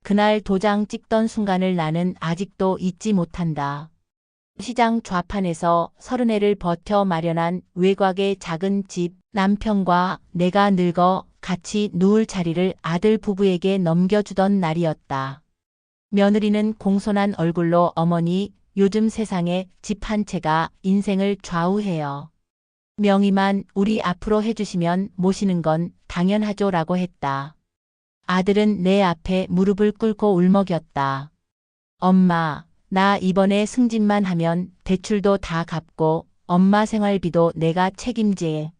그날 도장 찍던 순간을 나는 아직도 잊지 못한다. 시장 좌판에서 30회를 버텨 마련한 외곽의 작은 집, 남편과 내가 늙어 같이 누울 자리를 아들 부부에게 넘겨주던 날이었다. 며느리는 공손한 얼굴로 어머니, 요즘 세상에 집 한 채가 인생을 좌우해요. 명의만 우리 앞으로 해주시면 모시는 건 당연하죠 라고 했다. 아들은 내 앞에 무릎을 꿇고 울먹였다. 엄마, 나 이번에 승진만 하면 대출도 다 갚고 엄마 생활비도 내가 책임제.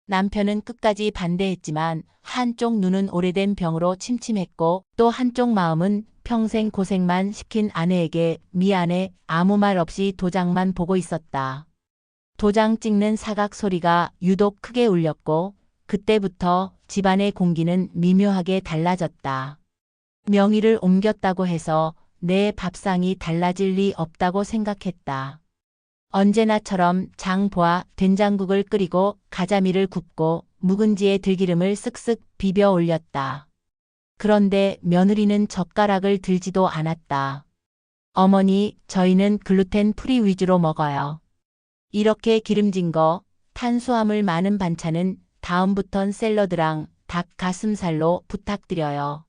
남편은 끝까지 반대했지만 한쪽 눈은 오래된 병으로 침침했고 또 한쪽 마음은 평생 고생만 시킨 아내에게 미안해 아무 말 없이 도장만 보고 있었다. 도장 찍는 사각 소리가 유독 크게 울렸고 그때부터 집안의 공기는 미묘하게 달라졌다. 명의를 옮겼다고 해서 내 밥상이 달라질 리 없다고 생각했다. 언제나처럼 장보와 된장국을 끓이고 가자미를 굽고 묵은지에 들기름을 쓱쓱 비벼 올렸다. 그런데 며느리는 젓가락을 들지도 않았다. 어머니, 저희는 글루텐 프리 위주로 먹어요. 이렇게 기름진 거, 탄수화물 많은 반찬은 다음부턴 샐러드랑 닭 가슴살로 부탁드려요.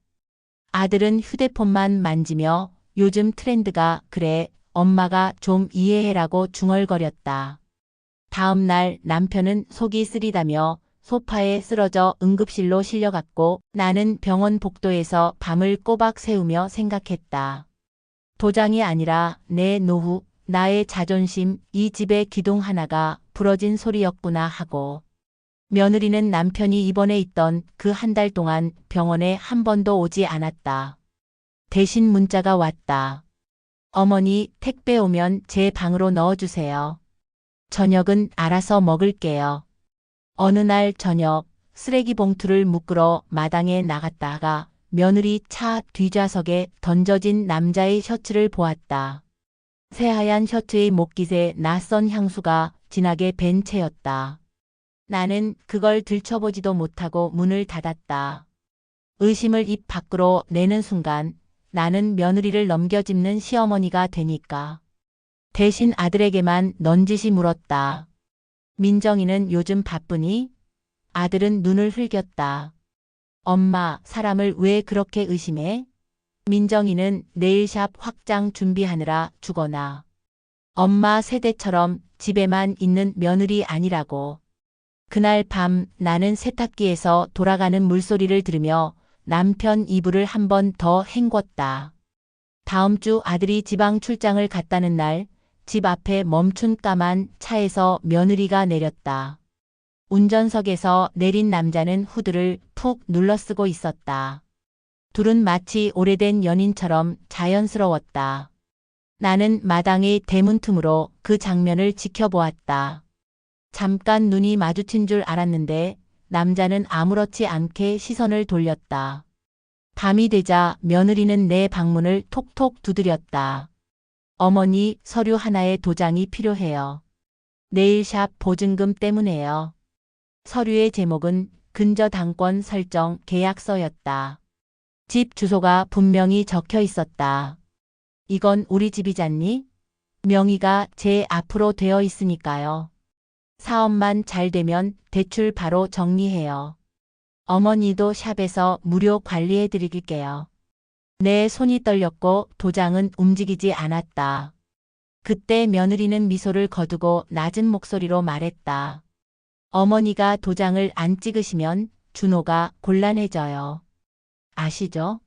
아들은 휴대폰만 만지며 요즘 트렌드가 그래, 엄마가 좀 이해해라고 중얼거렸다. 다음 날 남편은 속이 쓰리다며 소파에 쓰러져 응급실로 실려갔고 나는 병원 복도에서 밤을 꼬박 새우며 생각했다. 도장이 아니라 내 노후, 나의 자존심, 이 집의 기둥 하나가 부러진 소리였구나 하고. 며느리는 남편이 입원해 있던 그 한 달 동안 병원에 한 번도 오지 않았다. 대신 문자가 왔다. 어머니, 택배 오면 제 방으로 넣어주세요. 저녁은 알아서 먹을게요. 어느 날 저녁 쓰레기 봉투를 묶으러 마당에 나갔다가 며느리 차 뒷좌석에 던져진 남자의 셔츠를 보았다. 새하얀 셔츠의 목깃에 낯선 향수가 진하게 밴 채였다. 나는 그걸 들춰보지도 못하고 문을 닫았다. 의심을 입 밖으로 내는 순간 나는 며느리를 넘겨짚는 시어머니가 되니까. 대신 아들에게만 넌지시 물었다. 민정이는 요즘 바쁘니? 아들은 눈을 흘겼다. 엄마, 사람을 왜 그렇게 의심해? 민정이는 네일샵 확장 준비하느라 죽어나. 엄마 세대처럼 집에만 있는 며느리 아니라고. 그날 밤 나는 세탁기에서 돌아가는 물소리를 들으며 남편 이불을 한 번 더 헹궜다. 다음 주 아들이 지방 출장을 갔다는 날 집 앞에 멈춘 까만 차에서 며느리가 내렸다. 운전석에서 내린 남자는 후드를 푹 눌러쓰고 있었다. 둘은 마치 오래된 연인처럼 자연스러웠다. 나는 마당의 대문 틈으로 그 장면을 지켜보았다. 잠깐 눈이 마주친 줄 알았는데 남자는 아무렇지 않게 시선을 돌렸다. 밤이 되자 며느리는 내 방문을 톡톡 두드렸다. 어머니, 서류 하나에 도장이 필요해요. 네일샵 보증금 때문에요. 서류의 제목은 근저당권 설정 계약서였다. 집 주소가 분명히 적혀 있었다. 이건 우리 집이잖니? 명의가 제 앞으로 되어 있으니까요. 사업만 잘 되면 대출 바로 정리해요. 어머니도 샵에서 무료 관리해 드릴게요. 내 손이 떨렸고 도장은 움직이지 않았다. 그때 며느리는 미소를 거두고 낮은 목소리로 말했다. 어머니가 도장을 안 찍으시면 준호가 곤란해져요. 아시죠?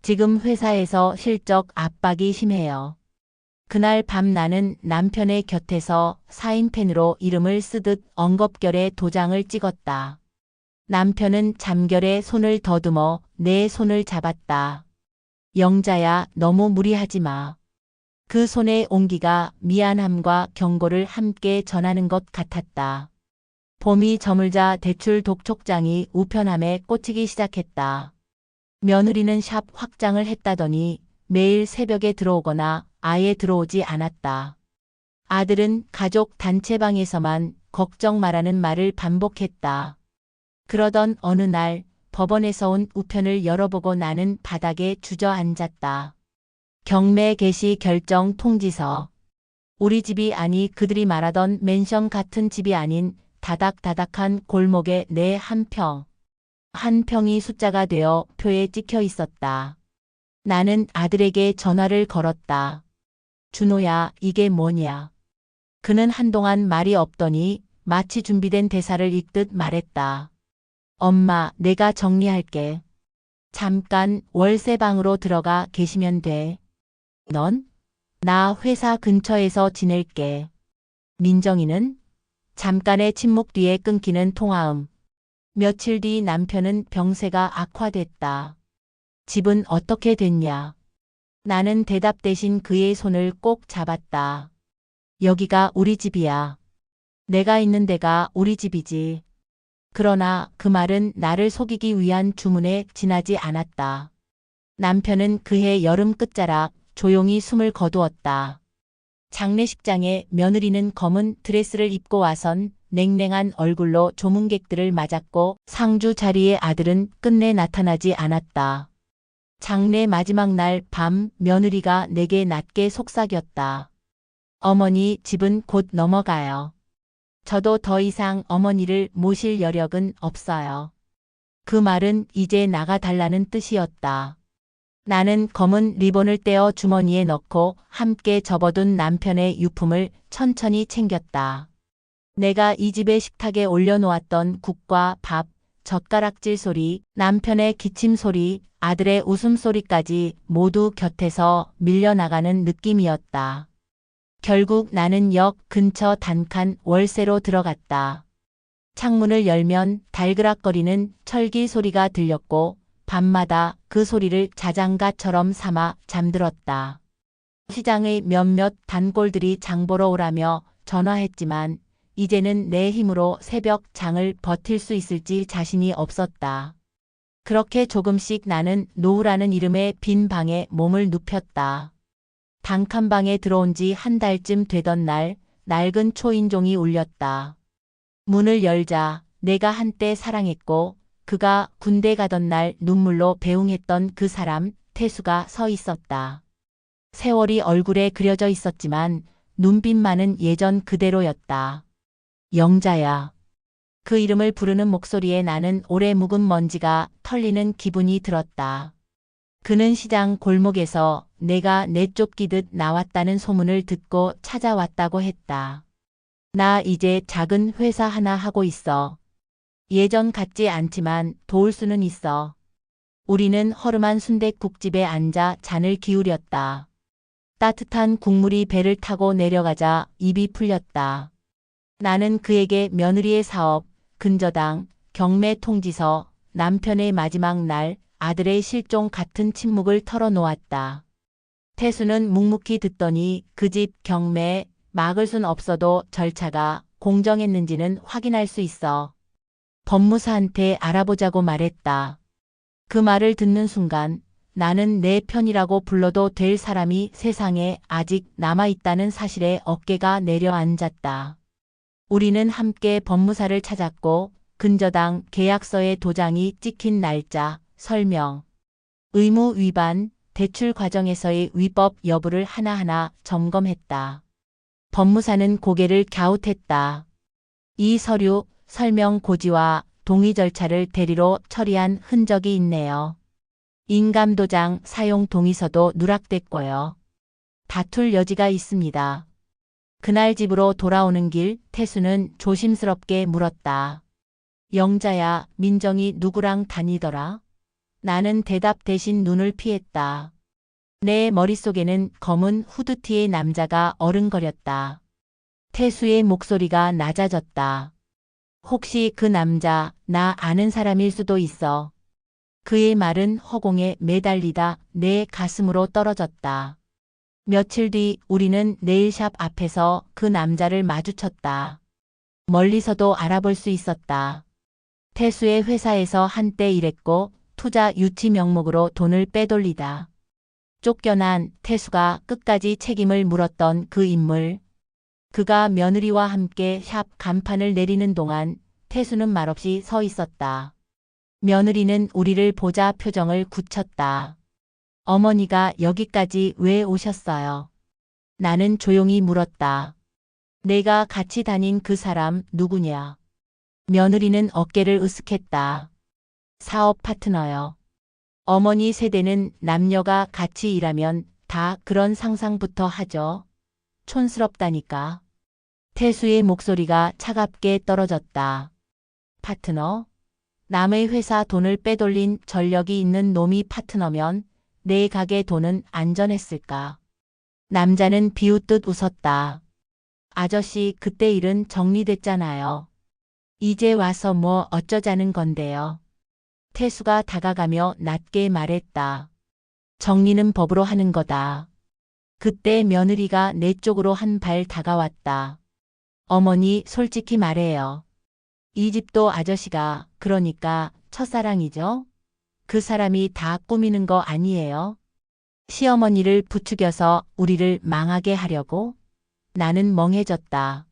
지금 회사에서 실적 압박이 심해요. 그날 밤 나는 남편의 곁에서 사인펜으로 이름을 쓰듯 엉겁결에 도장을 찍었다. 남편은 잠결에 손을 더듬어 내 손을 잡았다. 영자야, 너무 무리하지 마. 그 손의 온기가 미안함과 경고를 함께 전하는 것 같았다. 봄이 저물자 대출 독촉장이 우편함에 꽂히기 시작했다. 며느리는 샵 확장을 했다더니 매일 새벽에 들어오거나 아예 들어오지 않았다. 아들은 가족 단체방에서만 걱정 말라는 말을 반복했다. 그러던 어느 날 법원에서 온 우편을 열어보고 나는 바닥에 주저앉았다. 경매 개시 결정 통지서. 우리 집이 아니 그들이 말하던 맨션 같은 집이 아닌 다닥다닥한 골목에 내 한 평. 한 평이 숫자가 되어 표에 찍혀 있었다. 나는 아들에게 전화를 걸었다. 준호야, 이게 뭐냐? 그는 한동안 말이 없더니 마치 준비된 대사를 읽듯 말했다. 엄마, 내가 정리할게. 잠깐 월세방으로 들어가 계시면 돼. 넌? 나 회사 근처에서 지낼게. 민정이는? 잠깐의 침묵 뒤에 끊기는 통화음. 며칠 뒤 남편은 병세가 악화됐다. 집은 어떻게 됐냐? 나는 대답 대신 그의 손을 꼭 잡았다. 여기가 우리 집이야. 내가 있는 데가 우리 집이지. 그러나 그 말은 나를 속이기 위한 주문에 지나지 않았다. 남편은 그해 여름 끝자락 조용히 숨을 거두었다. 장례식장에 며느리는 검은 드레스를 입고 와선 냉랭한 얼굴로 조문객들을 맞았고 상주 자리에 아들은 끝내 나타나지 않았다. 장례 마지막 날 밤 며느리가 내게 낮게 속삭였다. 어머니, 집은 곧 넘어가요. 저도 더 이상 어머니를 모실 여력은 없어요. 그 말은 이제 나가달라는 뜻이었다. 나는 검은 리본을 떼어 주머니에 넣고 함께 접어둔 남편의 유품을 천천히 챙겼다. 내가 이 집의 식탁에 올려놓았던 국과 밥, 젓가락질 소리, 남편의 기침 소리, 아들의 웃음소리까지 모두 곁에서 밀려나가는 느낌이었다. 결국 나는 역 근처 단칸 월세로 들어갔다. 창문을 열면 달그락거리는 철기 소리가 들렸고 밤마다 그 소리를 자장가처럼 삼아 잠들었다. 시장의 몇몇 단골들이 장보러 오라며 전화했지만 이제는 내 힘으로 새벽 장을 버틸 수 있을지 자신이 없었다. 그렇게 조금씩 나는 노후라는 이름의 빈 방에 몸을 눕혔다. 단칸방에 들어온 지 한 달쯤 되던 날 낡은 초인종이 울렸다. 문을 열자 내가 한때 사랑했고 그가 군대 가던 날 눈물로 배웅했던 그 사람 태수가 서 있었다. 세월이 얼굴에 그려져 있었지만 눈빛만은 예전 그대로였다. 영자야. 그 이름을 부르는 목소리에 나는 오래 묵은 먼지가 털리는 기분이 들었다. 그는 시장 골목에서 내가 내쫓기듯 나왔다는 소문을 듣고 찾아왔다고 했다. 나 이제 작은 회사 하나 하고 있어. 예전 같지 않지만 도울 수는 있어. 우리는 허름한 순댓국집에 앉아 잔을 기울였다. 따뜻한 국물이 배를 타고 내려가자 입이 풀렸다. 나는 그에게 며느리의 사업, 근저당, 경매 통지서, 남편의 마지막 날, 아들의 실종 같은 침묵을 털어놓았다. 태수는 묵묵히 듣더니 그 집 경매 막을 순 없어도 절차가 공정했는지는 확인할 수 있어. 법무사한테 알아보자고 말했다. 그 말을 듣는 순간 나는 내 편이라고 불러도 될 사람이 세상에 아직 남아있다는 사실에 어깨가 내려앉았다. 우리는 함께 법무사를 찾았고 근저당 계약서에 도장이 찍힌 날짜, 설명, 의무 위반, 대출 과정에서의 위법 여부를 하나하나 점검했다. 법무사는 고개를 갸웃했다. 이 서류, 설명 고지와 동의 절차를 대리로 처리한 흔적이 있네요. 인감도장 사용 동의서도 누락됐고요. 다툴 여지가 있습니다. 그날 집으로 돌아오는 길 태수는 조심스럽게 물었다. 영자야, 민정이 누구랑 다니더라? 나는 대답 대신 눈을 피했다. 내 머릿속에는 검은 후드티의 남자가 어른거렸다. 태수의 목소리가 낮아졌다. 혹시 그 남자 나 아는 사람일 수도 있어. 그의 말은 허공에 매달리다 내 가슴으로 떨어졌다. 며칠 뒤 우리는 네일샵 앞에서 그 남자를 마주쳤다. 멀리서도 알아볼 수 있었다. 태수의 회사에서 한때 일했고 투자 유치 명목으로 돈을 빼돌리다. 쫓겨난 태수가 끝까지 책임을 물었던 그 인물. 그가 며느리와 함께 샵 간판을 내리는 동안 태수는 말없이 서 있었다. 며느리는 우리를 보자 표정을 굳혔다. 어머니가 여기까지 왜 오셨어요? 나는 조용히 물었다. 내가 같이 다닌 그 사람 누구냐? 며느리는 어깨를 으쓱했다. 사업 파트너요. 어머니 세대는 남녀가 같이 일하면 다 그런 상상부터 하죠. 촌스럽다니까. 태수의 목소리가 차갑게 떨어졌다. 파트너? 남의 회사 돈을 빼돌린 전력이 있는 놈이 파트너면 내 가게 돈은 안전했을까? 남자는 비웃듯 웃었다. 아저씨 그때 일은 정리됐잖아요. 이제 와서 뭐 어쩌자는 건데요. 태수가 다가가며 낮게 말했다. 정리는 법으로 하는 거다. 그때 며느리가 내 쪽으로 한 발 다가왔다. 어머니 솔직히 말해요. 이 집도 아저씨가 그러니까 첫사랑이죠? 그 사람이 다 꾸미는 거 아니에요? 시어머니를 부추겨서 우리를 망하게 하려고? 나는 멍해졌다.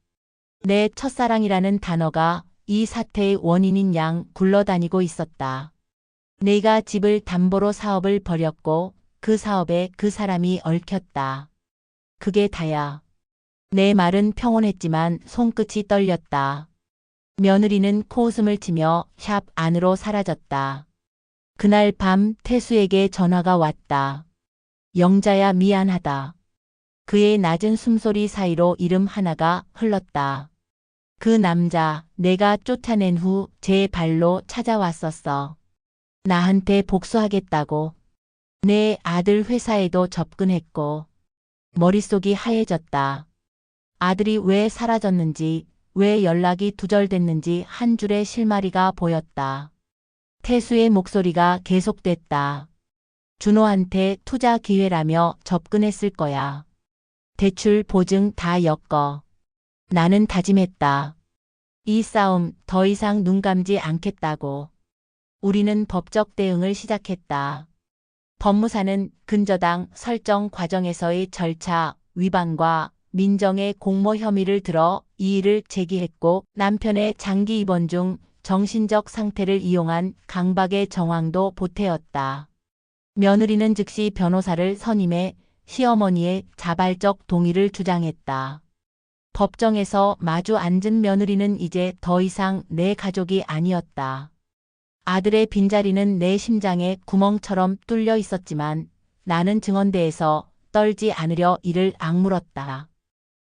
내 첫사랑이라는 단어가 이 사태의 원인인 양 굴러다니고 있었다. 내가 집을 담보로 사업을 벌였고 그 사업에 그 사람이 얽혔다. 그게 다야. 내 말은 평온했지만 손끝이 떨렸다. 며느리는 코웃음을 치며 샵 안으로 사라졌다. 그날 밤 태수에게 전화가 왔다. 영자야 미안하다. 그의 낮은 숨소리 사이로 이름 하나가 흘렀다. 그 남자 내가 쫓아낸 후 제 발로 찾아왔었어. 나한테 복수하겠다고. 내 아들 회사에도 접근했고. 머릿속이 하얘졌다. 아들이 왜 사라졌는지, 왜 연락이 두절됐는지 한 줄의 실마리가 보였다. 태수의 목소리가 계속됐다. 준호한테 투자 기회라며 접근했을 거야. 대출 보증 다 엮어. 나는 다짐했다. 이 싸움 더 이상 눈 감지 않겠다고. 우리는 법적 대응을 시작했다. 법무사는 근저당 설정 과정에서의 절차 위반과 민정의 공모 혐의를 들어 이의를 제기했고 남편의 장기 입원 중 정신적 상태를 이용한 강박의 정황도 보태었다. 며느리는 즉시 변호사를 선임해 시어머니의 자발적 동의를 주장했다. 법정에서 마주 앉은 며느리는 이제 더 이상 내 가족이 아니었다. 아들의 빈자리는 내 심장에 구멍처럼 뚫려 있었지만 나는 증언대에서 떨지 않으려 이를 악물었다.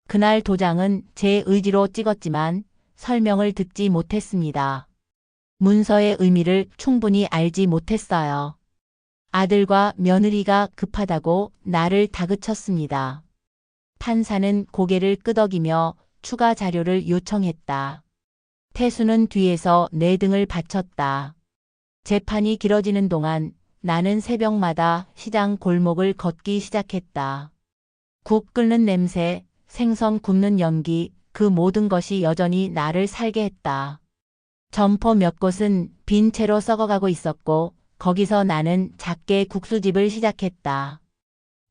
그날 도장은 제 의지로 찍었지만 설명을 듣지 못했습니다. 문서의 의미를 충분히 알지 못했어요. 아들과 며느리가 급하다고 나를 다그쳤습니다. 판사는 고개를 끄덕이며 추가 자료를 요청했다. 태수는 뒤에서 내 등을 받쳤다. 재판이 길어지는 동안 나는 새벽마다 시장 골목을 걷기 시작했다. 국 끓는 냄새, 생선 굽는 연기, 그 모든 것이 여전히 나를 살게 했다. 점포 몇 곳은 빈 채로 썩어가고 있었고 거기서 나는 작게 국수집을 시작했다.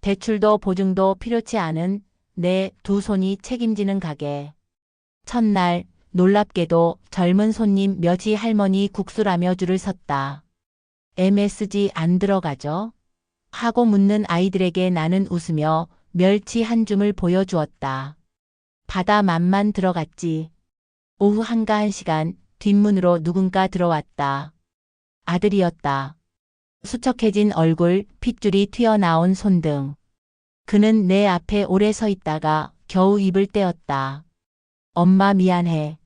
대출도 보증도 필요치 않은 내 두 손이 책임지는 가게. 첫날 놀랍게도 젊은 손님 몇이 할머니 국수라며 줄을 섰다. MSG 안 들어가죠? 하고 묻는 아이들에게 나는 웃으며 멸치 한 줌을 보여주었다. 바다 맛만 들어갔지. 오후 한가한 시간 뒷문으로 누군가 들어왔다. 아들이었다. 수척해진 얼굴, 핏줄이 튀어나온 손등. 그는 내 앞에 오래 서 있다가 겨우 입을 떼었다. 엄마 미안해.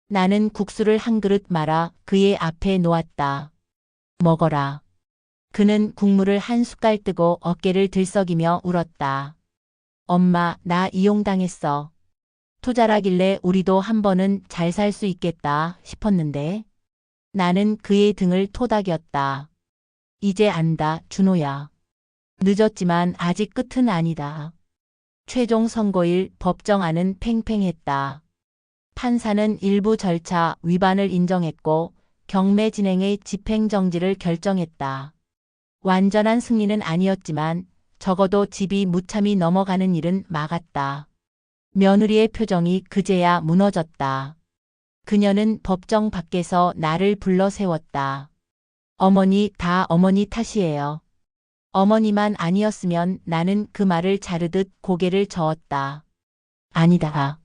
나는 국수를 한 그릇 말아 그의 앞에 놓았다. 먹어라. 그는 국물을 한 숟갈 뜨고 어깨를 들썩이며 울었다. 엄마, 나 이용당했어. 투자라길래 우리도 한 번은 잘 살 수 있겠다 싶었는데. 나는 그의 등을 토닥였다. 이제 안다, 준호야. 늦었지만 아직 끝은 아니다. 최종 선고일 법정안은 팽팽했다. 판사는 일부 절차 위반을 인정했고 경매 진행의 집행정지를 결정했다. 완전한 승리는 아니었지만 적어도 집이 무참히 넘어가는 일은 막았다. 며느리의 표정이 그제야 무너졌다. 그녀는 법정 밖에서 나를 불러 세웠다. 어머니, 다 어머니 탓이에요. 어머니만 아니었으면 나는 그 말을 자르듯 고개를 저었다. 아니다.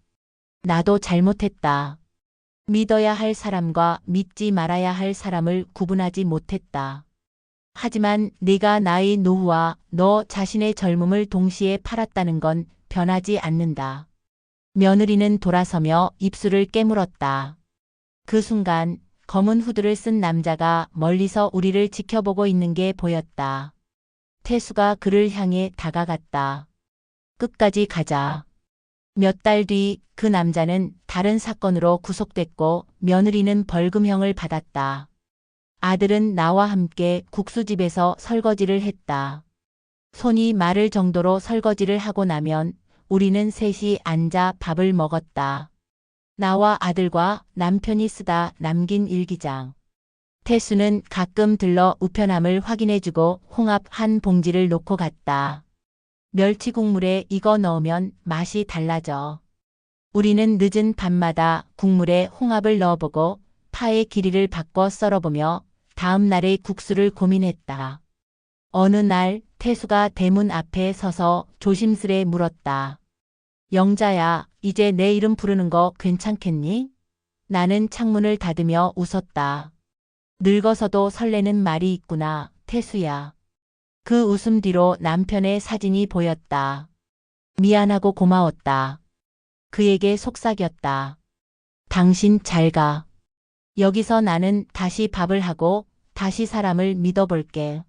나도 잘못했다. 믿어야 할 사람과 믿지 말아야 할 사람을 구분하지 못했다. 하지만 네가 나의 노후와 너 자신의 젊음을 동시에 팔았다는 건 변하지 않는다. 며느리는 돌아서며 입술을 깨물었다. 그 순간 검은 후드를 쓴 남자가 멀리서 우리를 지켜보고 있는 게 보였다. 태수가 그를 향해 다가갔다. 끝까지 가자. 몇 달 뒤 그 남자는 다른 사건으로 구속됐고 며느리는 벌금형을 받았다. 아들은 나와 함께 국수집에서 설거지를 했다. 손이 마를 정도로 설거지를 하고 나면 우리는 셋이 앉아 밥을 먹었다. 나와 아들과 남편이 쓰다 남긴 일기장. 태수는 가끔 들러 우편함을 확인해주고 홍합 한 봉지를 놓고 갔다. 멸치 국물에 이거 넣으면 맛이 달라져. 우리는 늦은 밤마다 국물에 홍합을 넣어보고 파의 길이를 바꿔 썰어보며 다음 날의 국수를 고민했다. 어느 날 태수가 대문 앞에 서서 조심스레 물었다. 영자야, 이제 내 이름 부르는 거 괜찮겠니? 나는 창문을 닫으며 웃었다. 늙어서도 설레는 말이 있구나, 태수야. 그 웃음 뒤로 남편의 사진이 보였다. 미안하고 고마웠다. 그에게 속삭였다. 당신 잘 가. 여기서 나는 다시 밥을 하고 다시 사람을 믿어볼게.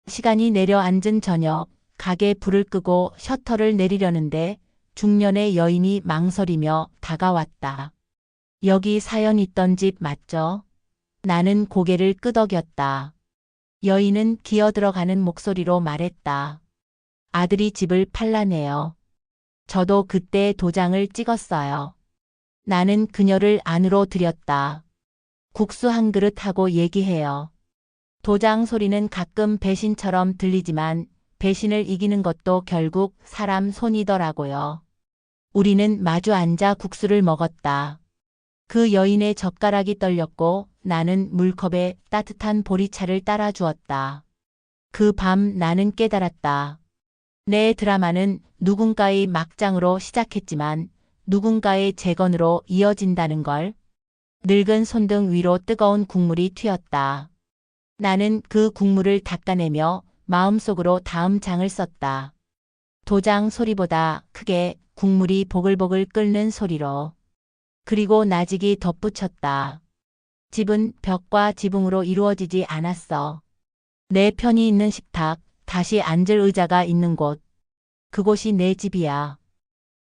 시간이 내려앉은 저녁, 가게 불을 끄고 셔터를 내리려는데 중년의 여인이 망설이며 다가왔다. 여기 사연 있던 집 맞죠? 나는 고개를 끄덕였다. 여인은 기어들어가는 목소리로 말했다. 아들이 집을 팔라네요. 저도 그때 도장을 찍었어요. 나는 그녀를 안으로 들였다. 국수 한 그릇 하고 얘기해요. 도장 소리는 가끔 배신처럼 들리지만 배신을 이기는 것도 결국 사람 손이더라고요. 우리는 마주 앉아 국수를 먹었다. 그 여인의 젓가락이 떨렸고 나는 물컵에 따뜻한 보리차를 따라 주었다. 그 밤 나는 깨달았다. 내 드라마는 누군가의 막장으로 시작했지만 누군가의 재건으로 이어진다는 걸. 늙은 손등 위로 뜨거운 국물이 튀었다. 나는 그 국물을 닦아내며 마음속으로 다음 장을 썼다. 도장 소리보다 크게 국물이 보글보글 끓는 소리로. 그리고 나직이 덧붙였다. 집은 벽과 지붕으로 이루어지지 않았어. 내 편이 있는 식탁, 다시 앉을 의자가 있는 곳. 그곳이 내 집이야.